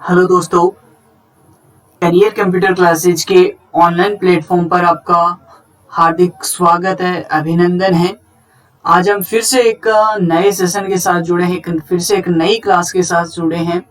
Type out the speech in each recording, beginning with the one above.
Hello दोस्तों, career computer classes के online platform पर आपका हार्दिक स्वागत है, अभिनंदन है। आज हम फिर से एक नए सेशन के साथ जुड़े हैं, फिर से एक नई क्लास के साथ जुड़े हैं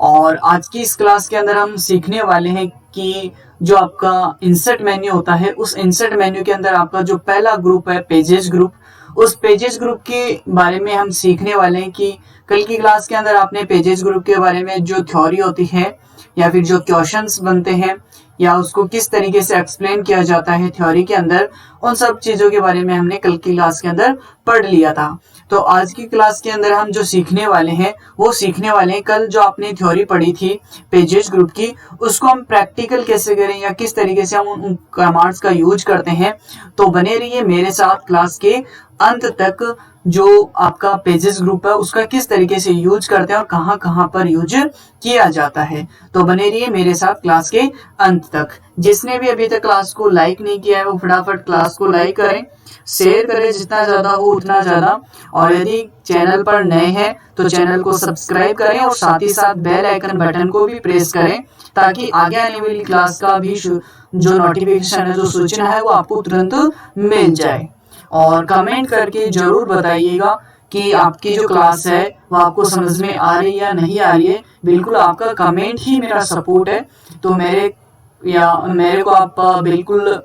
और आज की इस क्लास के अंदर हम सीखने वाले हैं कि जो आपका इंसर्ट मेन्यू होता है, उस इंसर्ट मेन्यू के अंदर आपका जो पहला ग्रुप है पेजेस ग्रुप, उस पेजेस ग्रुप के बारे में हम सीखने वाले हैं कि कल की क्लास के अंदर आपने पेजेस ग्रुप के बारे में जो थ्योरी होती है या फिर जो क्वेश्चंस बनते हैं या उसको किस तरीके से एक्सप्लेन किया जाता है थ्योरी के अंदर, उन सब चीजों के बारे में हमने कल की क्लास के अंदर पढ़ लिया था। तो आज की क्लास के अंदर हम जो सीखने वाले हैं वो सीखने वाले हैं कल जो आपने थ्योरी पढ़ी थी पेजेस ग्रुप की, उसको हम प्रैक्टिकल कैसे करें या किस तरीके से हम उन कमांड्स का यूज करते हैं। तो बने रहिए मेरे साथ क्लास के अंत तक। जो आपका पेजेस ग्रुप है उसका किस तरीके से यूज करते हैं और कहां कहां पर यूज किया जाता है, तो बने रहिए मेरे साथ क्लास के अंत तक। जिसने भी अभी तक क्लास को लाइक नहीं किया है वो फटाफट क्लास को लाइक करें, शेयर करें, जितना ज्यादा हो उतना ज्यादा, और यदि चैनल पर नए हैं तो चैनल को सब्सक्राइब करें और साथ ही साथ बेल आइकन बटन को भी प्रेस करें ताकि आगे आने वाली क्लास का भी जो नोटिफिकेशन है, जो सूचना है, वो आपको तुरंत मिल जाए। और कमेंट करके जरूर बताइएगा कि आपकी जो क्लास है वो आपको समझ में आ रही है या नहीं आ रही है। बिल्कुल आपका कमेंट ही मेरा सपोर्ट है, तो मेरे को आप बिल्कुल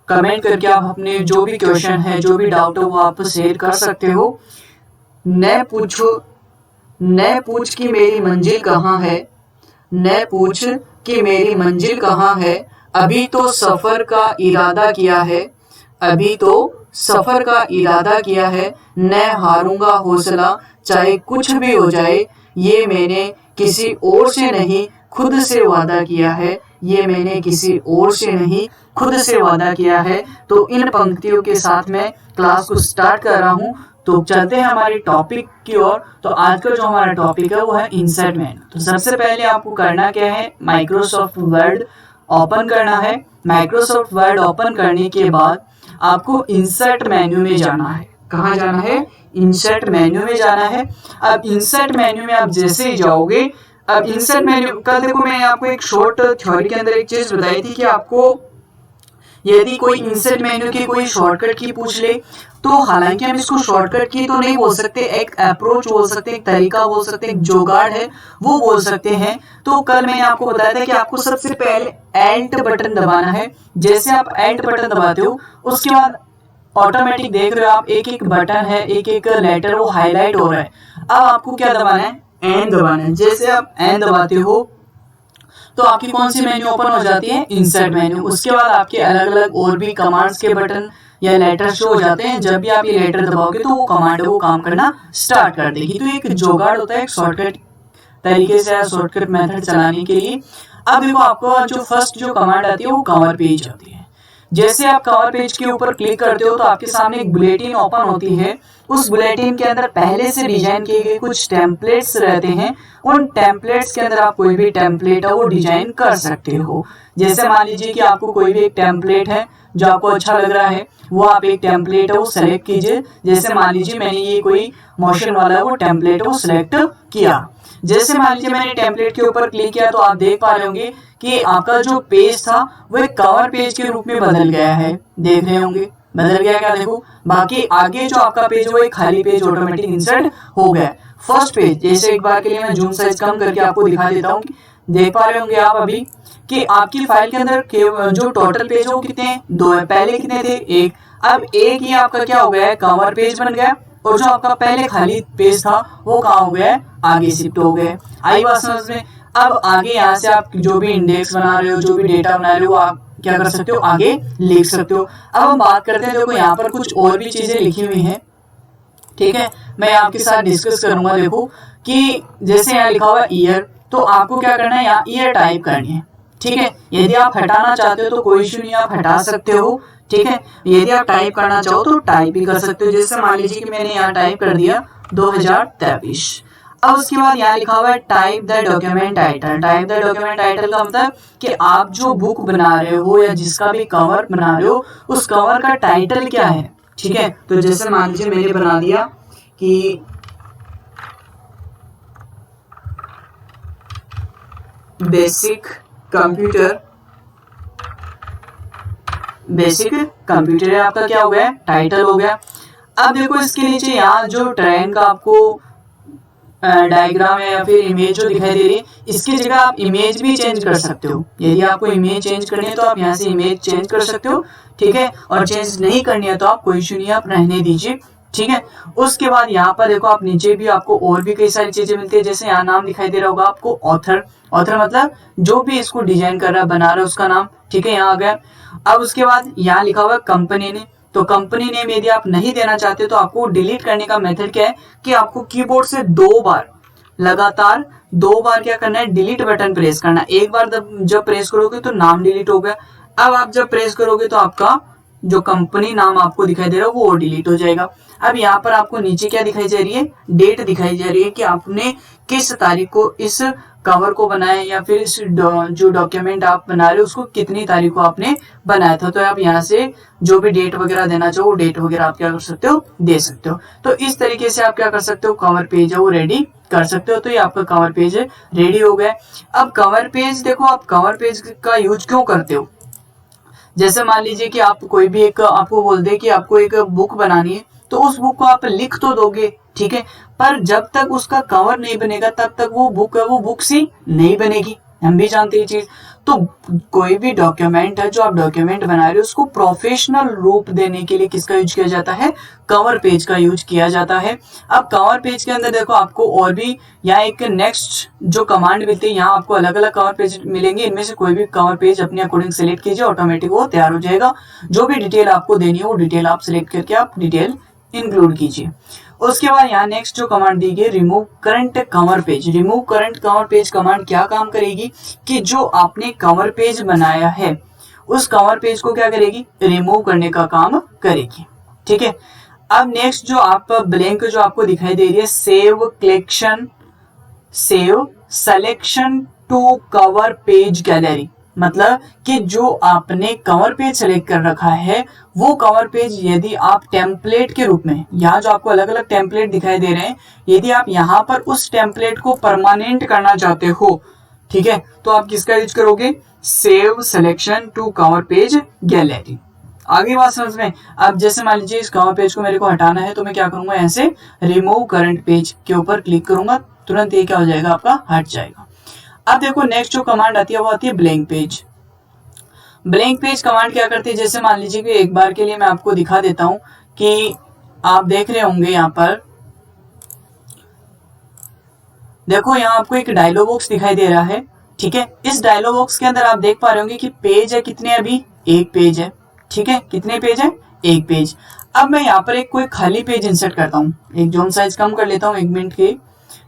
कमेंट करके आप अपने जो भी क्वेश्चन है, जो भी डाउट है, वो आप शेयर कर सकते हो। न पूछ कि मेरी मंजिल कहाँ है, न पूछ कि मेरी मंजिल कहाँ है, अभी तो सफर का इरादा किया है, अभी तो सफर का इरादा किया है, न हारूंगा हौसला चाहे कुछ भी हो जाए, ये मैंने किसी और से नहीं खुद से वादा किया है, ये मैंने किसी और से नहीं खुद से वादा किया है। तो इन पंक्तियों के साथ मैं क्लास को स्टार्ट कर रहा हूँ। तो चलते हैं हमारे टॉपिक की ओर। तो आज का जो हमारा टॉपिक है वो है इंसर्ट मेन्यू। तो सबसे पहले आपको करना क्या है, माइक्रोसॉफ्ट वर्ड ओपन करना है। माइक्रोसॉफ्ट वर्ड ओपन करने के बाद आपको इंसर्ट मेन्यू में जाना है। कहाँ जाना है? इंसर्ट मेन्यू में जाना है। अब इंसर्ट मेन्यू में आप जैसे ही जाओगे, अब इंसर्ट मेन्यू का देखो, मैं आपको एक शॉर्ट थ्योरी के अंदर एक चीज बताई थी कि आपको यदि कोई इंसर्ट मेन्यू की कोई शॉर्टकट की पूछ ले तो हालांकि हम इसको शॉर्टकट की तो नहीं बोल सकते, एक अप्रोच बोल सकते हैं, एक तरीका बोल सकते हैं, एक जुगाड़ है वो बोल सकते हैं। तो कल मैंने आपको बताया था कि आपको सबसे पहले एल्ट बटन दबाना है। जैसे आप एल्ट बटन दबाते हो उसके बाद ऑटोमेटिक देख रहे हो आप एक एक बटन है, एक एक लेटर वो हाईलाइट हो रहा है। अब आपको क्या दबाना है? एन दबाना है। जैसे आप एन दबाते हो तो आपकी कौन सी मेन्यू ओपन हो जाती है? Insert menu. उसके बाद आपके अलग अलग और भी कमांड्स के बटन या लेटर शो हो जाते हैं। जब भी आप ये लेटर दबाओगे तो वो कमांड वो काम करना स्टार्ट कर देगी। तो एक जुगाड़ होता है, एक शॉर्टकट तरीके से शॉर्टकट मेथड चलाने के लिए। अब देखो आपको जो फर्स्ट जो कमांड आती है वो कवर पेज होती है। जैसे आप कवर पेज के ऊपर क्लिक करते हो तो आपके सामने एक बुलेटिन ओपन होती है। उस बुलेटिन के अंदर पहले से डिजाइन किए गए कुछ टेम्पलेट्स रहते हैं। उन टेम्पलेट्स के अंदर आप कोई भी टेम्पलेट है वो डिजाइन कर सकते हो। जैसे मान लीजिए कि आपको कोई भी एक टेम्पलेट है जो आपको अच्छा लग रहा है, वो आप एक टेम्पलेट है वो सेलेक्ट कीजिए। जैसे मान लीजिए मैंने ये कोई मोशन वाला वो टेम्पलेट है वो सिलेक्ट किया। जैसे मान लीजिए मैंने टेम्पलेट के ऊपर क्लिक किया तो आप देख पा रहे होंगे कि आपका जो पेज था वो एक कवर पेज के रूप में बदल गया है। देख रहे होंगे बदल गया क्या? देखो बाकी आगे जो आपका पेज है वो एक खाली पेज ऑटोमेटिक इंसर्ट हो गया। फर्स्ट पेज, जैसे एक बार के लिए मैं जूम साइज कम करके आपको दिखा देता हूँ। देख पा रहे होंगे आप अभी कि आपकी फाइल के अंदर जो टोटल पेज है वो कितने हैं? 2 है। पहले कितने थे? 1। अब एक ही आपका क्या हो गया है? कवर पेज बन गया। और जो आपका पहले खाली पेज था वो कहाँ हो गया है? आगे शिफ्ट हो गए। आई बात समझ में? अब आगे यहाँ से आप जो भी इंडेक्स बना रहे हो, जो भी डेटा बना रहे हो, आप क्या कर सकते हो? आगे लिख सकते हो। अब हम बात करते हैं, देखो यहाँ पर कुछ और भी चीजें लिखी हुई हैं, ठीक है, मैं आपके साथ डिस्कस करूंगा। देखो कि जैसे यहाँ लिखा हुआ है ईयर, तो आपको क्या करना है? यहाँ ईयर टाइप करनी है, ठीक है। यदि आप हटाना चाहते हो तो कोई इशू नहीं, आप हटा सकते हो, ठीक है। यदि आप टाइप करना चाहो तो टाइप भी कर सकते हो। जैसे मान लीजिए कि मैंने यहाँ टाइप कर दिया 2023। अब उसके बाद यहाँ लिखा हुआ है type the document title. Type the document title का मतलब कि आप जो बुक बना रहे हो या जिसका भी कवर बना रहे हो उस कवर का टाइटल क्या है, ठीक है। तो जैसे मान लीजिए मैंने बना दिया कि बेसिक कंप्यूटर, बेसिक कंप्यूटर है आपका क्या हो गया, टाइटल हो गया। अब देखो इसके नीचे यहाँ जो ट्रेन का आपको डायग्राम है या फिर इमेज जो दिखाई दे रही है, इसकी जगह आप इमेज भी चेंज कर सकते हो। यदि आपको इमेज चेंज करनी है तो आप यहाँ से इमेज चेंज कर सकते हो, ठीक है। और चेंज नहीं करनी है तो आप कोई इशू नहीं, आप रहने दीजिए, ठीक है। उसके बाद यहाँ पर देखो आप नीचे भी आपको और भी कई सारी चीजें मिलती है, जैसे यहाँ नाम दिखाई दे रहा होगा आपको ऑथर, ऑथर मतलब जो भी इसको डिजाइन कर रहा है, बना रहा है, उसका नाम, ठीक है, यहाँ आ गया। अब उसके बाद यहाँ लिखा हुआ है कंपनी ने, तो कंपनी नेम यदि आप नहीं देना चाहते तो आपको डिलीट करने का मेथड क्या है कि आपको कीबोर्ड से दो बार, लगातार दो बार क्या करना है, डिलीट बटन प्रेस करना। एक बार जब प्रेस करोगे तो नाम डिलीट हो गया, अब आप जब प्रेस करोगे तो आपका जो कंपनी नाम आपको दिखाई दे रहा है वो डिलीट हो जाएगा। अब यहाँ पर आपको नीचे क्या दिखाई जा रही है, डेट दिखाई जा रही है कि आपने किस तारीख को इस कवर को बनाया या फिर इस जो डॉक्यूमेंट आप बना रहे हो उसको कितनी तारीख को आपने बनाया था। तो आप यहाँ से जो भी डेट वगैरह देना चाहो वो डेट वगैरह आप क्या कर सकते हो, दे सकते हो। तो इस तरीके से आप क्या कर सकते हो, कवर पेज है वो रेडी कर सकते हो। तो ये आपका कवर पेज रेडी हो गया। अब कवर पेज देखो, आप कवर पेज का यूज क्यों करते हो, जैसे मान लीजिए कि आप कोई भी एक आपको बोल दे कि आपको एक बुक बनानी है, तो उस बुक को आप लिख तो दोगे, ठीक है, पर जब तक उसका कवर नहीं बनेगा तब तक वो बुक है वो बुक सी नहीं बनेगी, हम भी जानते हैं चीज। तो कोई भी डॉक्यूमेंट है जो आप डॉक्यूमेंट बना रहे हो उसको प्रोफेशनल रूप देने के लिए किसका यूज किया जाता है, कवर पेज का यूज किया जाता है। अब कवर पेज के अंदर देखो आपको और भी यहाँ एक नेक्स्ट जो कमांड मिलती है, यहाँ आपको अलग अलग कवर पेज मिलेंगे, इनमें से कोई भी कवर पेज अपने अकॉर्डिंग सेलेक्ट कीजिए, ऑटोमेटिक वो तैयार हो जाएगा। जो भी डिटेल आपको देनी है वो डिटेल आप सिलेक्ट करके आप डिटेल इंक्लूड कीजिए। उसके बाद यहाँ नेक्स्ट जो कमांड दी गई, remove current cover page. Remove current cover page command क्या काम करेगी कि जो आपने कवर पेज बनाया है उस कवर पेज को क्या करेगी, रिमूव करने का काम करेगी, ठीक है। अब नेक्स्ट जो आप ब्लैंक जो आपको दिखाई दे रही है, save collection, save selection to cover page gallery, मतलब कि जो आपने कवर पेज सेलेक्ट कर रखा है वो कवर पेज यदि आप टेम्पलेट के रूप में, यहाँ जो आपको अलग अलग टेम्पलेट दिखाई दे रहे हैं, यदि आप यहाँ पर उस टेम्पलेट को परमानेंट करना चाहते हो, ठीक है, तो आप किसका यूज करोगे, save selection to cover page gallery. आगे बात समझ में। अब जैसे मान लीजिए इस कवर पेज को मेरे को हटाना है तो मैं क्या करूंगा, ऐसे रिमूव करंट पेज के ऊपर क्लिक करूंगा, तुरंत ये क्या हो जाएगा, आपका हट जाएगा। अब देखो नेक्स्ट जो कमांड आती है वो आती है blank page. Blank page command क्या करती है, जैसे मान लीजिए कि एक बार के लिए मैं आपको दिखा देता हूं कि आप देख रहे होंगे यहाँ पर, देखो यहाँ आपको एक डायलॉग बॉक्स दिखाई दे रहा है, ठीक है। इस डायलॉग बॉक्स के अंदर आप देख पा रहे होंगे कि पेज है कितने, अभी एक पेज है, ठीक है, कितने पेज है, एक पेज। अब मैं यहाँ पर एक कोई खाली पेज इंसर्ट करता हूँ, एक जूम साइज कम कर लेता हूँ 1 मिनट के,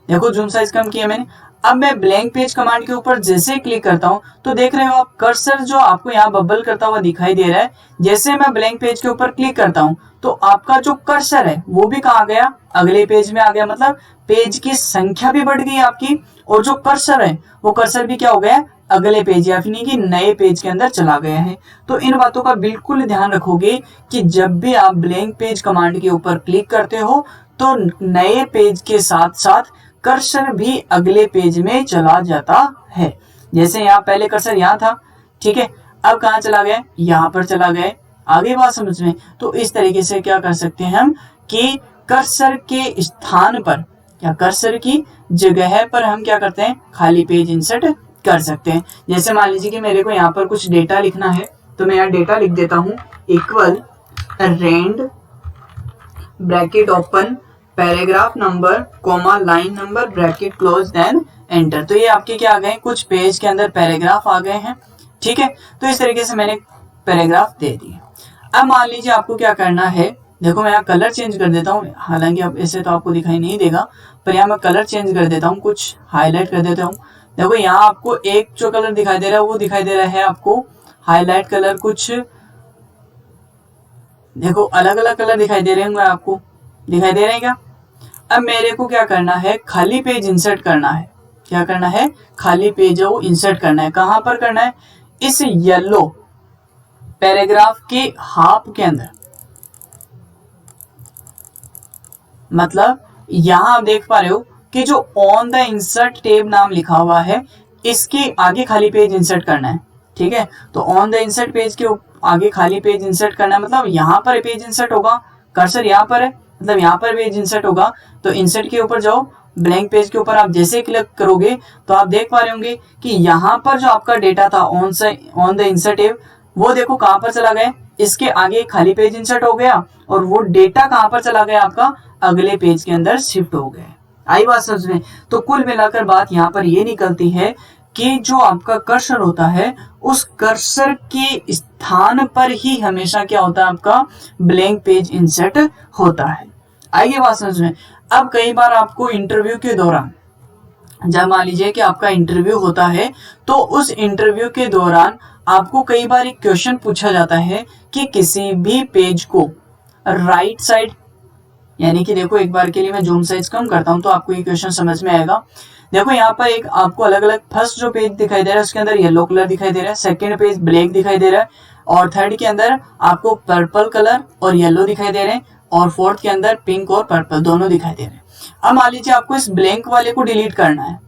देखो जूम साइज कम किया मैंने। अब मैं ब्लैंक पेज कमांड के ऊपर जैसे क्लिक करता हूं तो देख रहे हो आप कर्सर जो आपको यहाँ बबल करता हुआ दिखाई दे रहा है, जैसे मैं ब्लैंक पेज के ऊपर क्लिक करता हूं तो आपका जो कर्सर है वो भी कहाँ गया, अगले पेज में आ गया, मतलब पेज की संख्या भी बढ़ गई आपकी और जो कर्सर है वो कर्सर भी क्या हो गया, अगले पेज या फिर नहीं कि नए पेज के अंदर चला गया है। तो इन बातों का बिल्कुल ध्यान रखोगे कि जब भी आप ब्लैंक पेज कमांड के ऊपर क्लिक करते हो तो नए पेज के साथ साथ कर्सर भी अगले पेज में चला जाता है। जैसे यहाँ पहले कर्सर यहाँ था, ठीक है, अब कहाँ चला गया, यहाँ पर चला गया। आगे बात समझ में। तो इस तरीके से क्या कर सकते हैं हम कि कर्सर के स्थान पर या कर्सर की जगह पर हम क्या करते हैं, खाली पेज इंसर्ट कर सकते हैं। जैसे मान लीजिए कि मेरे को यहाँ पर कुछ डेटा लिखना है तो मैं यहाँ डेटा लिख देता हूँ, equal rand bracket open paragraph number comma line number bracket close then enter. तो ये आपके क्या आ गए, कुछ पेज के अंदर पैराग्राफ आ गए हैं, ठीक है। तो इस तरीके से मैंने पैराग्राफ दे दिए। अब मान लीजिए आपको क्या करना है, देखो मैं यहाँ कलर चेंज कर देता हूँ, हालांकि अब ऐसे तो आपको दिखाई नहीं देगा, पर यहाँ मैं कलर चेंज कर देता हूँ, कुछ हाईलाइट कर देता हूँ। देखो यहाँ आपको एक जो कलर दिखाई दे रहा है वो दिखाई दे रहा है आपको हाईलाइट कलर, कुछ देखो अलग अलग कलर दिखाई दे रहे होंगे आपको, दिखाई दे रहे हैं क्या। अब मेरे को क्या करना है, खाली पेज इंसर्ट करना है। क्या करना है, खाली पेज है वो इंसर्ट करना है। कहां पर करना है, इस येलो पैराग्राफ के हाफ के अंदर, मतलब यहां आप देख पा रहे हो कि जो ऑन द इंसर्ट टेब नाम लिखा हुआ है इसके आगे खाली पेज इंसर्ट करना है। ठीक है, तो ऑन द इंसर्ट पेज के आगे खाली पेज इंसर्ट करना है, मतलब यहाँ पर पेज इंसर्ट होगा, कर्सर यहाँ पर है, मतलब यहाँ पर पेज इंसर्ट होगा। तो इंसर्ट के ऊपर जाओ, ब्लैंक पेज के ऊपर आप जैसे क्लिक करोगे तो आप देख पा रहे होंगे कि यहाँ पर जो आपका डेटा था ऑन द इंसर्ट टेब, वो देखो कहाँ पर चला गया, इसके आगे खाली पेज इंसर्ट हो गया और वो डेटा कहाँ पर चला गया, आपका अगले पेज के अंदर शिफ्ट हो गया। आई बात समझ में? तो कुल मिलाकर बात यहाँ पर ये निकलती है कि जो आपका कर्सर होता है उस कर्सर के स्थान पर ही हमेशा क्या होता है, आपका ब्लैंक पेज इंसर्ट होता है। आइए बात समझ में। अब कई बार आपको इंटरव्यू के दौरान, जब मान लीजिए कि आपका इंटरव्यू होता है, तो उस इंटरव्यू के दौरान आपको कई बार एक क्वेश्चन पूछा जाता है कि किसी भी पेज को राइट साइड, यानी कि देखो एक बार के लिए मैं जूम साइज कम करता हूं तो आपको ये क्वेश्चन समझ में आएगा। देखो यहाँ पर एक आपको अलग अलग फर्स्ट जो पेज दिखाई दे रहा है उसके अंदर येलो कलर दिखाई दे रहा है, सेकंड पेज ब्लैक दिखाई दे रहा है, और थर्ड के अंदर आपको पर्पल कलर और येलो दिखाई दे रहे हैं, और फोर्थ के अंदर पिंक और पर्पल दोनों दिखाई दे रहे हैं। अब मान लीजिए आपको इस ब्लैंक वाले को डिलीट करना है।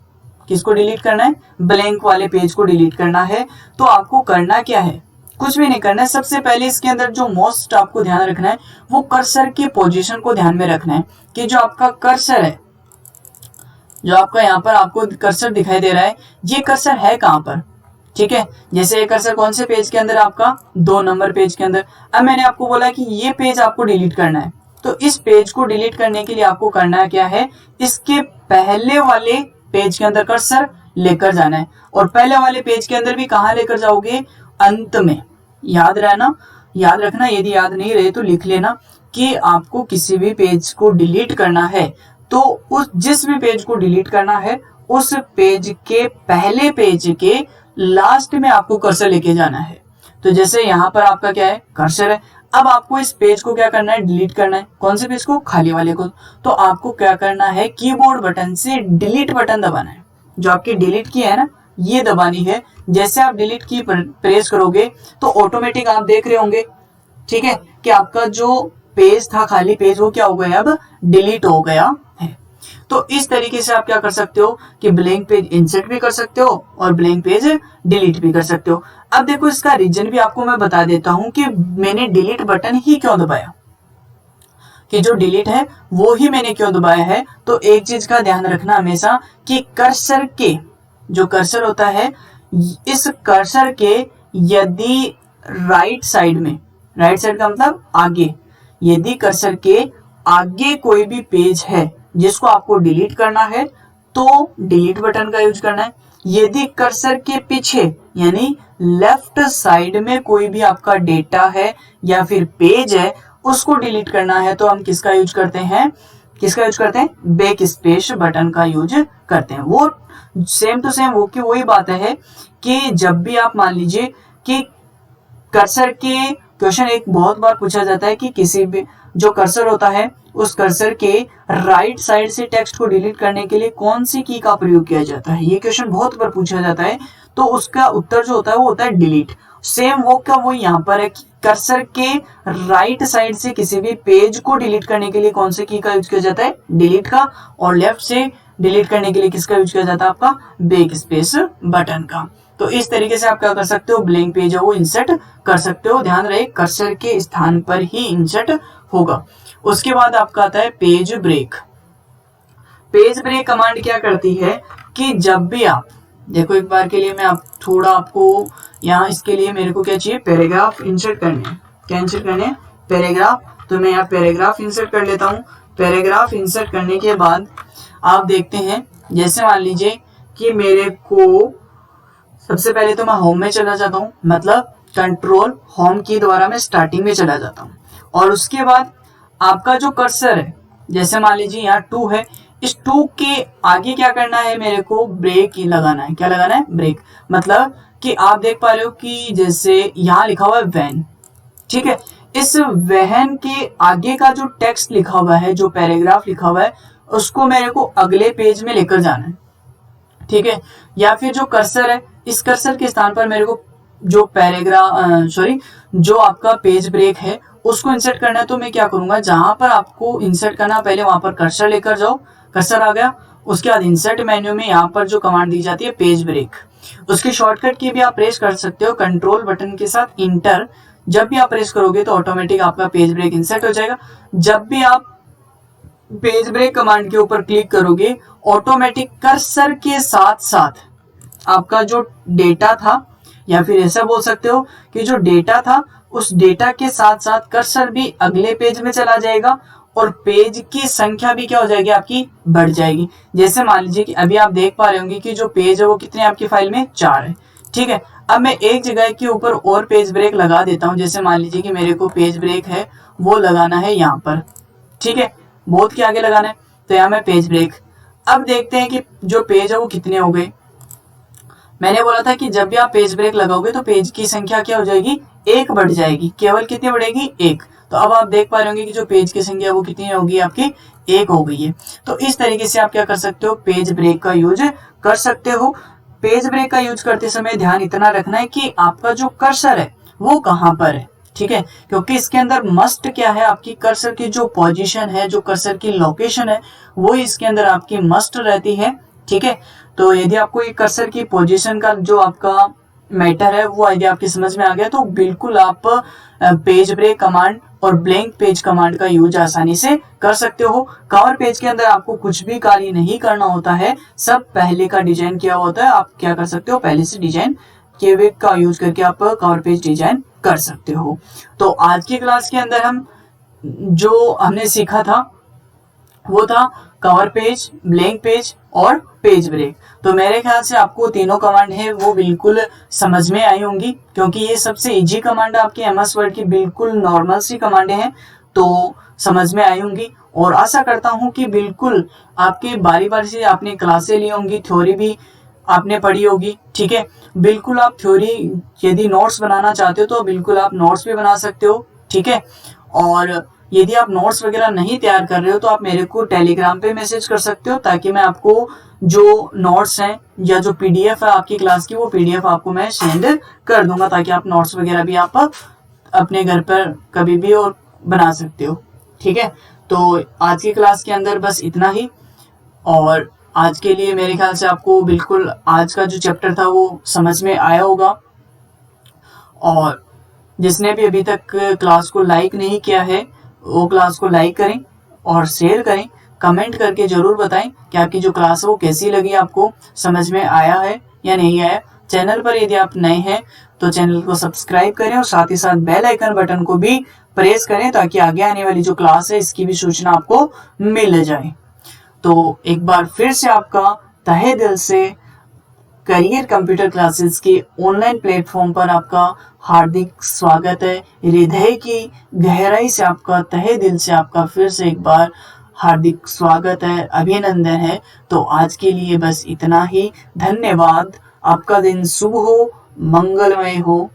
किसको डिलीट करना है? ब्लैंक वाले पेज को डिलीट करना है। तो आपको करना क्या है? कुछ भी नहीं करना है। सबसे पहले इसके अंदर जो मोस्ट आपको ध्यान रखना है वो कर्सर की पोजीशन को ध्यान में रखना है कि जो आपका कर्सर है, जो आपका यहाँ पर आपको कर्सर दिखाई दे रहा है, ये कर्सर है कहाँ पर। ठीक है, जैसे ये कर्सर कौन से पेज के अंदर, आपका 2 नंबर पेज के अंदर। अब मैंने आपको बोला कि ये पेज आपको डिलीट करना है, तो इस पेज को डिलीट करने के लिए आपको करना क्या है, इसके पहले वाले पेज के अंदर कर्सर लेकर जाना है, और पहले वाले पेज के अंदर भी कहाँ लेकर जाओगे, अंत में। याद रखना, यदि याद नहीं रहे तो लिख लेना कि आपको किसी भी पेज को डिलीट करना है तो उस जिस भी पेज को डिलीट करना है उस पेज के पहले पेज के लास्ट में आपको कर्सर लेके जाना है। तो जैसे यहाँ पर आपका क्या है, कर्सर है। अब आपको इस पेज को क्या करना है, डिलीट करना है। कौन से पेज को? खाली वाले को। तो आपको क्या करना है, कीबोर्ड बटन से डिलीट बटन दबाना है। जो आपकी डिलीट की है ना, ये दबानी है। जैसे आप डिलीट की प्रेस करोगे तो ऑटोमेटिक आप देख रहे होंगे, ठीक है, कि आपका जो पेज था, खाली पेज, वो क्या हो गया, अब डिलीट हो गया है। तो इस तरीके से आप क्या कर सकते हो कि ब्लैंक पेज इंसर्ट भी कर सकते हो और ब्लैंक पेज डिलीट भी कर सकते हो। अब देखो इसका रीजन भी आपको मैं बता देता हूं कि मैंने डिलीट बटन ही क्यों दबाया, कि जो डिलीट है वो ही मैंने क्यों दबाया है। तो एक चीज का ध्यान रखना हमेशा कि कर्सर के, जो कर्सर होता है, इस कर्सर के यदि राइट साइड में, राइट साइड का मतलब आगे, यदि कर्सर के आगे कोई भी पेज है जिसको आपको डिलीट करना है तो डिलीट बटन का यूज करना है। यदि कर्सर के पीछे यानी लेफ्ट साइड में कोई भी आपका डेटा है या फिर पेज है उसको डिलीट करना है तो हम किसका यूज करते हैं, बैक स्पेस बटन का यूज करते हैं। वो सेम टू सेम वही बात है कि जब भी आप मान लीजिए कि कर्सर के क्वेश्चन एक बहुत बार पूछा जाता है कि किसी भी जो कर्सर होता है उस कर्सर के राइट साइड से टेक्स्ट को डिलीट करने के लिए कौन सी की का प्रयोग किया जाता है। ये क्वेश्चन बहुत बार पूछा जाता है, तो उसका उत्तर जो होता है वो होता है डिलीट। सेम वो यहाँ पर है कि कर्सर के राइट साइड से किसी भी पेज को डिलीट करने के लिए कौन से की का यूज किया जाता है, डिलीट का, और लेफ्ट से डिलीट करने के लिए किसका यूज किया जाता है, आपका बैक स्पेस बटन का। तो इस तरीके से आप क्या कर सकते हो, ब्लैंक पेज है वो इंसर्ट कर सकते हो। ध्यान रहे कर्सर के स्थान पर ही इंसर्ट होगा। उसके बाद आपका आता है page break. Page break command क्या करती है कि जब भी आप देखो, एक बार के लिए मैं थोड़ा आपको यहाँ, इसके लिए मेरे को क्या चाहिए, पैराग्राफ इंसर्ट करने हैं। क्या इंसर्ट करने हैं, पैराग्राफ। तो मैं यहाँ पैराग्राफ इंसर्ट कर लेता हूँ। पैराग्राफ इंसर्ट करने के बाद आप देखते हैं, जैसे मान लीजिए कि मेरे को सबसे पहले तो मैं होम में चला जाता हूँ, मतलब कंट्रोल होम की द्वारा मैं स्टार्टिंग में चला जाता हूँ, और उसके बाद आपका जो कर्सर है, जैसे मान लीजिए यहाँ 2 है, इस 2 के आगे क्या करना है, मेरे को ब्रेक लगाना है। क्या लगाना है, ब्रेक। मतलब कि आप देख पा रहे हो कि जैसे यहाँ लिखा हुआ है वैन, ठीक है, इस वैन के आगे का जो टेक्स्ट लिखा हुआ है, जो पैराग्राफ लिखा हुआ है, उसको मेरे को अगले पेज में लेकर जाना है, ठीक है। या फिर जो कर्सर है, इस कर्सर के स्थान पर मेरे को जो जो आपका पेज ब्रेक है उसको इंसर्ट करना है। तो मैं क्या करूंगा, जहां पर आपको इंसर्ट करना पहले वहां पर कर्सर लेकर जाओ, कर्सर आ गया, उसके बाद इंसर्ट मेन्यू में यहाँ पर जो कमांड दी जाती है पेज ब्रेक, उसकी शॉर्टकट की भी आप प्रेस कर सकते हो कंट्रोल बटन के साथ इंटर। जब भी आप प्रेस करोगे तो ऑटोमेटिक आपका पेज ब्रेक इंसर्ट हो जाएगा। जब भी आप पेज ब्रेक कमांड के ऊपर क्लिक करोगे ऑटोमेटिक कर्सर के साथ साथ आपका जो डेटा था, या फिर ऐसा बोल सकते हो कि जो डेटा था उस डेटा के साथ साथ कर्सर भी अगले पेज में चला जाएगा और पेज की संख्या भी क्या हो जाएगी आपकी बढ़ जाएगी। जैसे मान लीजिए कि अभी आप देख पा रहे होंगे कि जो पेज है वो कितने आपकी फाइल में 4 है, ठीक है। अब मैं एक जगह के ऊपर और पेज ब्रेक लगा देता हूं। जैसे मान लीजिए कि मेरे को पेज ब्रेक है वो लगाना है यहाँ पर, ठीक है, बहुत के आगे लगाना है, तो यहाँ मैं पेज ब्रेक। अब देखते हैं कि जो पेज है वो कितने हो गए। मैंने बोला था कि जब भी आप पेज ब्रेक लगाओगे तो पेज की संख्या क्या हो जाएगी, 1 बढ़ जाएगी। केवल कितनी बढ़ेगी, 1। तो अब आप देख पा रहे होंगे कि जो पेज की संख्या वो कितनी होगी आपकी, 1 हो गई है। तो इस तरीके से आप क्या कर सकते हो, पेज ब्रेक का यूज कर सकते हो। पेज ब्रेक का यूज करते समय ध्यान इतना रखना है कि आपका जो कर्सर है वो कहाँ पर है, ठीक है, क्योंकि इसके अंदर मस्ट क्या है, आपकी कर्सर की जो पोजीशन है, जो कर्सर की लोकेशन है वो इसके अंदर आपकी मस्ट रहती है, ठीक है। तो यदि आपको ये कर्सर की पोजीशन का जो आपका मैटर है वो यदि आपकी समझ में आ गया तो बिल्कुल आप पेज ब्रेक कमांड और ब्लैंक पेज कमांड का यूज आसानी से कर सकते हो। कवर पेज के अंदर आपको कुछ भी कार्य नहीं करना होता है, सब पहले का डिजाइन किया होता है। आप क्या कर सकते हो, पहले से डिजाइन किए हुए का यूज करके आप कवर पेज डिजाइन कर सकते हो। तो आज की क्लास के अंदर हम जो हमने सीखा था वो था कवर पेज, ब्लैंक पेज और पेज ब्रेक। तो मेरे ख्याल से आपको तीनों कमांड है वो बिल्कुल समझ में आई होंगी, क्योंकि ये सबसे इजी कमांड है आपकी एमएस वर्ड की, बिल्कुल नॉर्मल सी कमांडें हैं, तो समझ में आई होंगी। और आशा करता हूं कि बिल्कुल आपके बारी बारी से आपने क्लासें ली होंगी, थ्योरी भी आपने पढ़ी होगी, ठीक है। बिल्कुल आप थ्योरी यदि नोट्स बनाना चाहते हो तो बिल्कुल आप नोट्स भी बना सकते हो, ठीक है। और यदि आप नोट्स वगैरह नहीं तैयार कर रहे हो तो आप मेरे को टेलीग्राम पे मैसेज कर सकते हो, ताकि मैं आपको जो नोट्स हैं या जो पीडीएफ है आपकी क्लास की वो पीडीएफ आपको मैं सेंड कर दूंगा, ताकि आप नोट्स वगैरह भी आप अपने घर पर कभी भी और बना सकते हो, ठीक है। तो आज की क्लास के अंदर बस इतना ही, और आज के लिए मेरे ख्याल से आपको बिल्कुल आज का जो चैप्टर था वो समझ में आया होगा। और जिसने भी अभी तक क्लास को लाइक नहीं किया है वो क्लास को लाइक करें और शेयर करें, कमेंट करके जरूर बताएं कि आपकी जो क्लास है वो कैसी लगी, आपको समझ में आया है या नहीं आया। चैनल पर यदि आप नए हैं तो चैनल को सब्सक्राइब करें और साथ ही साथ बेल आइकन बटन को भी प्रेस करें, ताकि आगे आने वाली जो क्लास है इसकी भी सूचना आपको मिल जाए। तो एक बार फिर से आपका तहे दिल से करियर कंप्यूटर क्लासेस के ऑनलाइन प्लेटफॉर्म पर आपका हार्दिक स्वागत है। हृदय की गहराई से आपका, तहे दिल से आपका फिर से एक बार हार्दिक स्वागत है, अभिनंदन है। तो आज के लिए बस इतना ही। धन्यवाद। आपका दिन शुभ हो, मंगलमय हो।